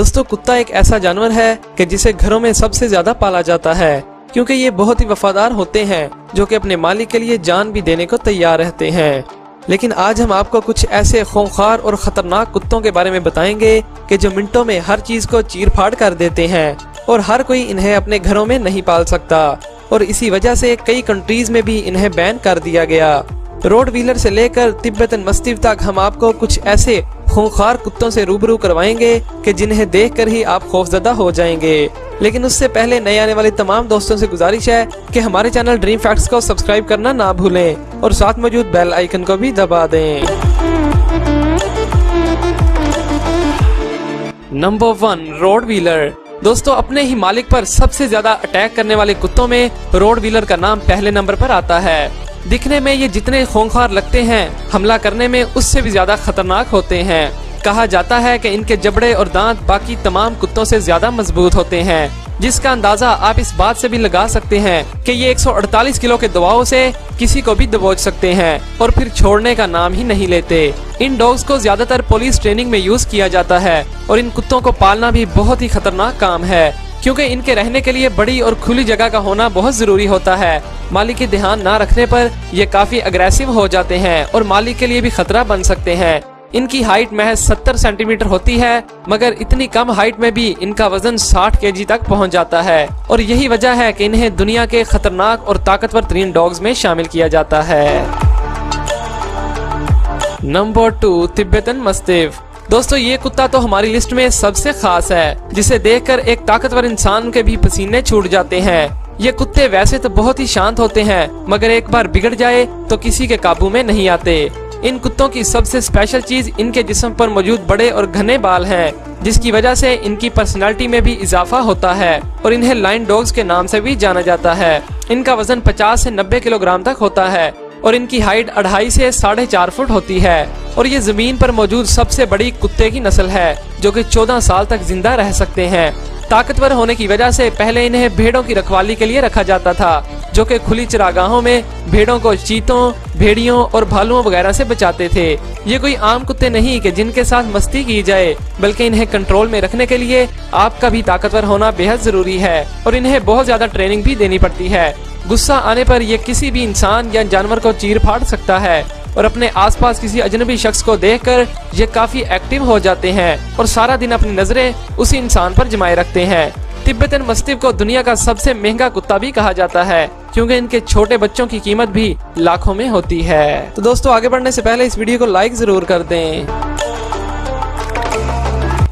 दोस्तों कुत्ता एक ऐसा जानवर है कि जिसे घरों में सबसे ज्यादा पाला जाता है, क्योंकि ये बहुत ही वफादार होते हैं जो कि अपने मालिक के लिए जान भी देने को तैयार रहते हैं। लेकिन आज हम आपको कुछ ऐसे खूंखार और खतरनाक कुत्तों के बारे में बताएंगे कि जो मिनटों में हर चीज को चीर फाड़ कर देते हैं और हर कोई इन्हें अपने घरों में नहीं पाल सकता, और इसी वजह से कई कंट्रीज में भी इन्हें बैन कर दिया गया। रोड व्हीलर से लेकर तिब्बतन मस्तिफ तक हम आपको कुछ ऐसे खूंखार कुत्तों से रूबरू करवाएंगे कि जिन्हें देखकर ही आप खौफजदा हो जाएंगे। लेकिन उससे पहले नए आने वाले तमाम दोस्तों से गुजारिश है कि हमारे चैनल ड्रीम फैक्ट्स को सब्सक्राइब करना ना भूलें और साथ मौजूद बेल आइकन को भी दबा दें। Number 1, road wheeler. दोस्तों अपने ही मालिक पर सबसे ज्यादा अटैक करने वाले कुत्तों में रोड व्हीलर का नाम पहले नंबर पर आता है। दिखने में ये जितने खूंखार लगते हैं, हमला करने में उससे भी ज्यादा खतरनाक होते हैं। कहा जाता है कि इनके जबड़े और दांत बाकी तमाम कुत्तों से ज्यादा मजबूत होते हैं, जिसका अंदाजा आप इस बात से भी लगा सकते हैं कि ये 148 किलो के दबाव से किसी को भी दबोच सकते हैं और फिर छोड़ने का नाम ही नहीं लेते। इन डॉग्स को ज्यादातर पुलिस ट्रेनिंग में यूज किया जाता है और इन कुत्तों को पालना भी बहुत ही खतरनाक काम है, क्योंकि इनके रहने के लिए बड़ी और खुली जगह का होना बहुत जरूरी होता है। मालिक की ध्यान ना रखने पर ये काफी अग्रेसिव हो जाते हैं और मालिक के लिए भी खतरा बन सकते हैं। इनकी हाइट महज 70 सेंटीमीटर होती है, मगर इतनी कम हाइट में भी इनका वजन 60 केजी तक पहुंच जाता है, और यही वजह है कि इन्हें दुनिया के खतरनाक और ताकतवर तरीन डॉग्स में शामिल किया जाता है। Number 2, Tibetan mastiff. दोस्तों ये कुत्ता तो हमारी लिस्ट में सबसे खास है, जिसे देखकर एक ताकतवर इंसान के भी पसीने छूट जाते हैं। ये कुत्ते वैसे तो बहुत ही शांत होते हैं, मगर एक बार बिगड़ जाए तो किसी के काबू में नहीं आते। इन कुत्तों की सबसे स्पेशल चीज इनके जिस्म पर मौजूद बड़े और घने बाल हैं, जिसकी वजह से इनकी पर्सनालिटी में भी इजाफा होता है और इन्हें लाइन डॉग्स के नाम से भी जाना जाता है। इनका वजन 50 से 90 किलोग्राम तक होता है और इनकी हाइट 2.5 से 4.5 फुट होती है, और ये जमीन पर मौजूद सबसे बड़ी कुत्ते की नस्ल है जो कि 14 साल तक जिंदा रह सकते हैं। ताकतवर होने की वजह से पहले इन्हें भेड़ों की रखवाली के लिए रखा जाता था, जो कि खुली चरागाहों में भेड़ों को चीतों, भेड़ियों और भालुओं वगैरह से बचाते थे। ये कोई आम कुत्ते नहीं कि जिनके साथ मस्ती की जाए, बल्कि इन्हें कंट्रोल में रखने के लिए आपका भी ताकतवर होना बेहद जरूरी है और इन्हें बहुत ज्यादा ट्रेनिंग भी देनी पड़ती है। गुस्सा आने पर यह किसी भी इंसान या जानवर को चीर फाड़ सकता है, और अपने आसपास किसी अजनबी शख्स को देखकर ये काफी एक्टिव हो जाते हैं और सारा दिन अपनी नजरें उसी इंसान पर जमाए रखते हैं। तिब्बतन मस्तिफ को दुनिया का सबसे महंगा कुत्ता भी कहा जाता है, क्योंकि इनके छोटे बच्चों की कीमत भी लाखों में होती है। तो दोस्तों आगे बढ़ने से पहले इस वीडियो को लाइक जरूर कर दें।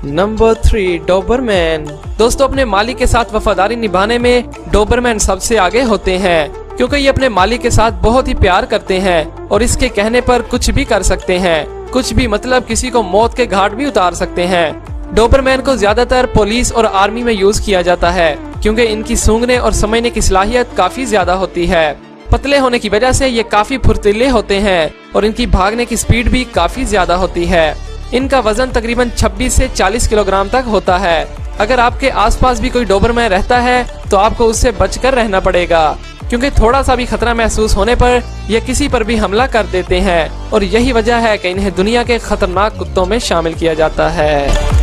Number 3, Dobermann. दोस्तों अपने मालिक के साथ वफादारी निभाने में डोबरमैन सबसे आगे होते हैं, क्योंकि ये अपने मालिक के साथ बहुत ही प्यार करते हैं और इसके कहने पर कुछ भी कर सकते हैं। कुछ भी मतलब किसी को मौत के घाट भी उतार सकते हैं। डोबरमैन को ज्यादातर पुलिस और आर्मी में यूज किया जाता है, क्योंकि इनकी सूंघने और समझने की सलाहियत काफी ज्यादा होती है। पतले होने की वजह से ये काफी फुर्तीले होते हैं और इनकी भागने की स्पीड भी काफी ज्यादा होती है। इनका वजन तकरीबन 26 से 40 किलोग्राम तक होता है। अगर आपके आसपास भी कोई डोबरमैन रहता है तो आपको उससे बचकर रहना पड़ेगा, क्योंकि थोड़ा सा भी खतरा महसूस होने पर यह किसी पर भी हमला कर देते हैं, और यही वजह है कि इन्हें दुनिया के खतरनाक कुत्तों में शामिल किया जाता है।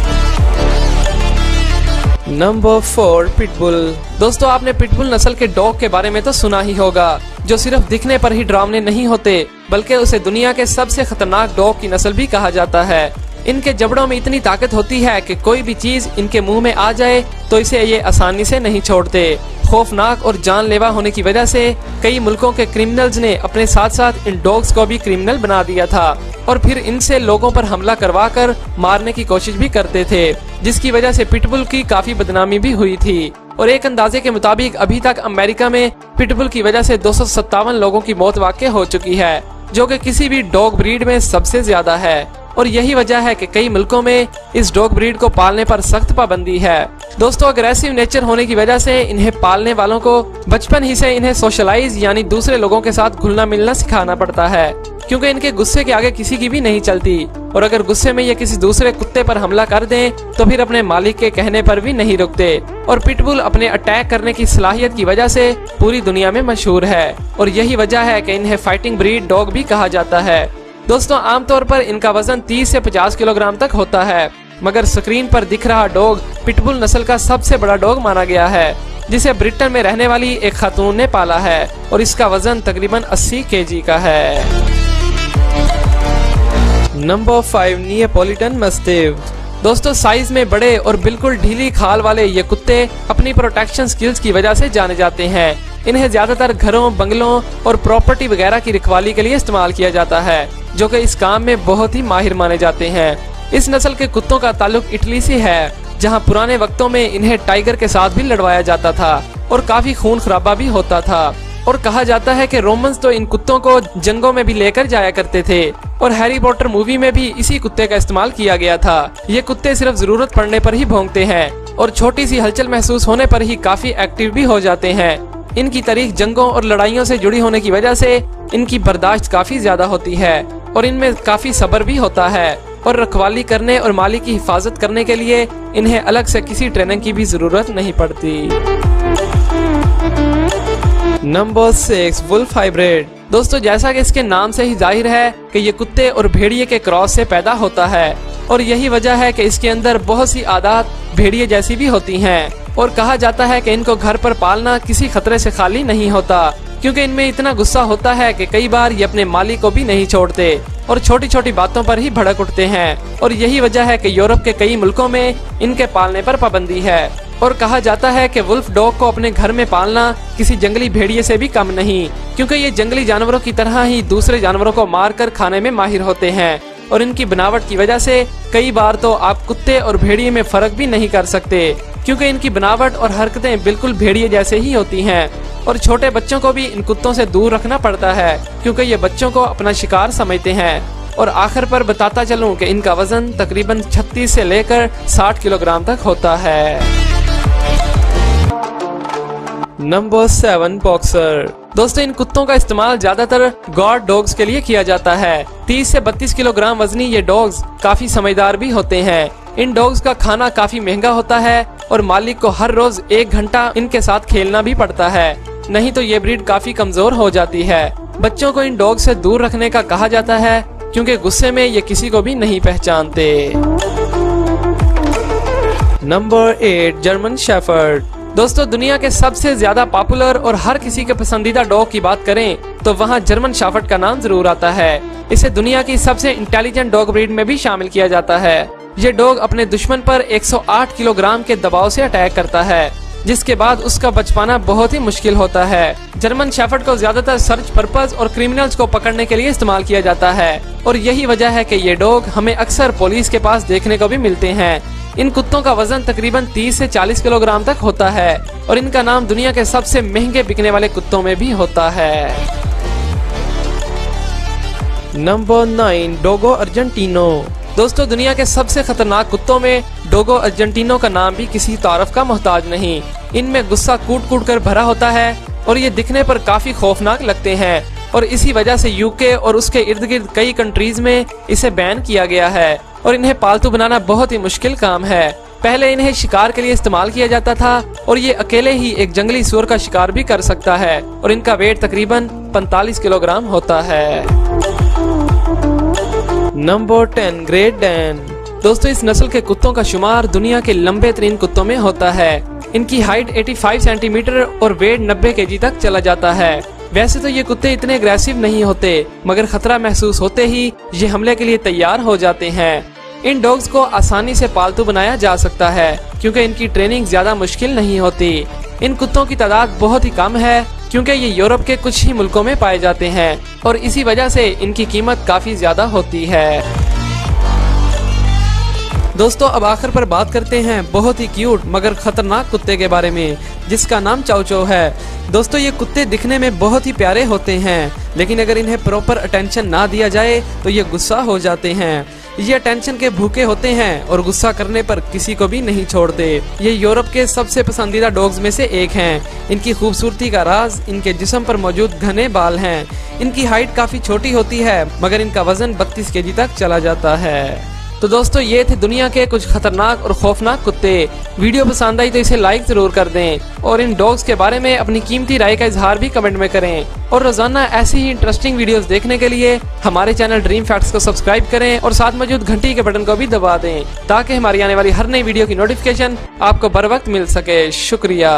Number 4, pitbull. दोस्तों आपने पिटबुल नस्ल के डॉग के बारे में तो सुना ही होगा, जो सिर्फ दिखने पर ही डरावने नहीं होते, बल्कि उसे दुनिया के सबसे खतरनाक डॉग की नस्ल भी कहा जाता है। इनके जबड़ों में इतनी ताकत होती है कि कोई भी चीज इनके मुंह में आ जाए तो इसे ये आसानी से नहीं छोड़ते। खौफनाक और जानलेवा होने की वजह से कई मुल्कों के क्रिमिनल्स ने अपने साथ साथ इन डॉग्स को भी क्रिमिनल बना दिया था और फिर इनसे लोगों पर हमला करवा कर मारने की कोशिश भी करते थे, जिसकी वजह से पिटबुल की काफी बदनामी भी हुई थी। और एक अंदाजे के मुताबिक अभी तक अमेरिका में पिटबुल की वजह से 257 लोगों की मौत वाक़ई हो चुकी है, जो कि किसी भी डॉग ब्रीड में सबसे ज्यादा है। और यही वजह है कि कई मुल्कों में इस डॉग ब्रीड को पालने पर सख्त पाबंदी है। दोस्तों अग्रेसिव नेचर होने की वजह से इन्हें पालने वालों को बचपन ही से इन्हें सोशलाइज यानी दूसरे लोगों के साथ घुलना मिलना सिखाना पड़ता है, क्योंकि इनके गुस्से के आगे किसी की भी नहीं चलती, और अगर गुस्से में ये किसी दूसरे कुत्ते पर हमला कर दें तो फिर अपने मालिक के कहने पर भी नहीं रुकते। और पिटबुल अपने अटैक करने की सलाहियत की वजह से पूरी दुनिया में मशहूर है, और यही वजह है कि इन्हें फाइटिंग ब्रीड डॉग भी कहा जाता है। दोस्तों आमतौर पर इनका वजन 30 से 50 किलोग्राम तक होता है, मगर स्क्रीन पर दिख रहा डॉग पिटबुल नस्ल का सबसे बड़ा डॉग माना गया है, जिसे ब्रिटेन में रहने वाली एक खातून ने पाला है और इसका वजन तकरीबन 80 केजी का है। Number 5 Neapolitan mastiff. दोस्तों साइज में बड़े और बिल्कुल ढीली खाल वाले ये कुत्ते अपनी प्रोटेक्शन स्किल्स की वजह से जाने जाते हैं। इन्हें ज्यादातर घरों, बंगलों और प्रॉपर्टी वगैरह की रखवाली के लिए इस्तेमाल किया जाता है, जो कि इस काम में बहुत ही माहिर माने जाते हैं। इस नस्ल के कुत्तों का ताल्लुक इटली से है, जहां पुराने वक्तों में इन्हें टाइगर के साथ भी लड़वाया जाता था और काफी खून खराबा भी होता था। और कहा जाता है कि रोमन्स तो इन कुत्तों को जंगों में भी लेकर जाया करते थे और हैरी पॉटर मूवी में भी इसी कुत्ते का इस्तेमाल किया गया था। ये कुत्ते सिर्फ जरूरत पड़ने पर ही भौंकते हैं और छोटी सी हलचल महसूस होने पर ही काफी एक्टिव भी हो जाते हैं। इनकी तारीख जंगों और लड़ाइयों से जुड़ी होने की वजह से इनकी बर्दाश्त काफी ज्यादा होती है और इनमें काफी सब्र भी होता है और रखवाली करने और मालिक की हिफाजत करने के लिए इन्हें अलग से किसी ट्रेनिंग की भी जरूरत नहीं पड़ती। Number 6 wolf hybrid. दोस्तों जैसा कि इसके नाम से ही जाहिर है कि ये कुत्ते और भेड़िए के क्रॉस से पैदा होता है और यही वजह है कि इसके अंदर बहुत सी आदत भेड़िए जैसी भी होती हैं और कहा जाता है कि इनको घर पर पालना किसी खतरे से खाली नहीं होता, क्योंकि इनमें इतना गुस्सा होता है कि कई बार ये अपने मालिक को भी नहीं छोड़ते और छोटी छोटी बातों पर ही भड़क उठते हैं। और यही वजह है कि यूरोप के कई मुल्कों में इनके पालने पर पाबंदी है और कहा जाता है कि वुल्फ डॉग को अपने घर में पालना किसी जंगली भेड़िए से भी कम नहीं, क्योंकि ये जंगली जानवरों की तरह ही दूसरे जानवरों को मारकर खाने में माहिर होते हैं और इनकी बनावट की वजह से कई बार तो आप कुत्ते और भेड़िए में फर्क भी नहीं कर सकते, क्योंकि इनकी बनावट और हरकतें बिल्कुल भेड़िए जैसे ही होती हैं। और छोटे बच्चों को भी इन कुत्तों से दूर रखना पड़ता है, क्योंकि ये बच्चों को अपना शिकार समझते हैं। और आखिर पर बताता चलूं कि इनका वजन तकरीबन 36 से लेकर 60 किलोग्राम तक होता है। Number 7 boxer. दोस्तों इन कुत्तों का इस्तेमाल ज्यादातर गार्ड डॉग्स के लिए किया जाता है। 30 से 32 किलोग्राम वजनी ये डॉग्स काफी समझदार भी होते हैं। इन डॉग्स का खाना काफी महंगा होता है और मालिक को हर रोज 1 घंटा इनके साथ खेलना भी पड़ता है, नहीं तो ये ब्रीड काफी कमजोर हो जाती है। बच्चों को इन डॉग से दूर रखने का कहा जाता है, क्योंकि गुस्से में ये किसी को भी नहीं पहचानते। Number 8 German shepherd. दोस्तों दुनिया के सबसे ज्यादा पॉपुलर और हर किसी के पसंदीदा डॉग की बात करें तो वहाँ जर्मन शेफर्ड का नाम जरूर आता है। इसे दुनिया की सबसे इंटेलिजेंट डॉग ब्रीड में भी शामिल किया जाता है। ये डॉग अपने दुश्मन पर 108 किलोग्राम के दबाव से अटैक करता है, जिसके बाद उसका बच पाना बहुत ही मुश्किल होता है। जर्मन शेफर्ड को ज्यादातर सर्च पर्पस और क्रिमिनल्स को पकड़ने के लिए इस्तेमाल किया जाता है और यही वजह है कि ये डॉग हमें अक्सर पुलिस के पास देखने को भी मिलते हैं। इन कुत्तों का वजन तकरीबन 30 से 40 किलोग्राम तक होता है और इनका नाम दुनिया के सबसे महंगे बिकने वाले कुत्तों में भी होता है। Number 9 Dogo Argentino. दोस्तों दुनिया के सबसे खतरनाक कुत्तों में डोगो अर्जेंटिनो का नाम भी किसी तारफ का मोहताज नहीं। इनमें गुस्सा कूट कूट कर भरा होता है और ये दिखने पर काफी खौफनाक लगते हैं और इसी वजह से यूके और उसके इर्द गिर्द कई कंट्रीज में इसे बैन किया गया है और इन्हें पालतू बनाना बहुत ही मुश्किल काम है। पहले इन्हें शिकार के लिए इस्तेमाल किया जाता था और ये अकेले ही एक जंगली सूअर का शिकार भी कर सकता है और इनका वेट तकरीबन 45 किलोग्राम होता है। Number 10 great Dan. दोस्तों इस नस्ल के कुत्तों का शुमार दुनिया के लंबे तरीन कुत्तों में होता है। इनकी हाइट 85 सेंटीमीटर और वेट 90 केजी तक चला जाता है। वैसे तो ये कुत्ते इतने अग्रेसिव नहीं होते, मगर खतरा महसूस होते ही ये हमले के लिए तैयार हो जाते हैं। इन डॉग्स को आसानी से पालतू बनाया जा सकता है, क्योंकि इनकी ट्रेनिंग ज्यादा मुश्किल नहीं होती। इन कुत्तों की तादाद बहुत ही कम है, क्योंकि ये यूरोप के कुछ ही मुल्कों में पाए जाते हैं और इसी वजह से इनकी कीमत काफी ज्यादा होती है। दोस्तों अब आखिर पर बात करते हैं बहुत ही क्यूट मगर खतरनाक कुत्ते के बारे में, जिसका नाम चाउ चाउ है। दोस्तों ये कुत्ते दिखने में बहुत ही प्यारे होते हैं, लेकिन अगर इन्हें प्रॉपर अटेंशन ना दिया जाए तो ये गुस्सा हो जाते हैं। ये अटेंशन के भूखे होते हैं और गुस्सा करने पर किसी को भी नहीं छोड़ते। ये यूरोप के सबसे पसंदीदा डॉग्स में से एक हैं। इनकी खूबसूरती का राज इनके जिस्म पर मौजूद घने बाल हैं। इनकी हाइट काफी छोटी होती है, मगर इनका वजन 32 केजी तक चला जाता है। तो दोस्तों ये थे दुनिया के कुछ खतरनाक और खौफनाक कुत्ते। वीडियो पसंद आई तो इसे लाइक जरूर कर दें और इन डॉग्स के बारे में अपनी कीमती राय का इजहार भी कमेंट में करें। और रोजाना ऐसी ही इंटरेस्टिंग वीडियोस देखने के लिए हमारे चैनल ड्रीम फैक्ट्स को सब्सक्राइब करें और साथ मौजूद घंटी के बटन को भी दबा दें ताकि हमारी आने वाली हर नई वीडियो की नोटिफिकेशन आपको बर वक्त मिल सके। शुक्रिया।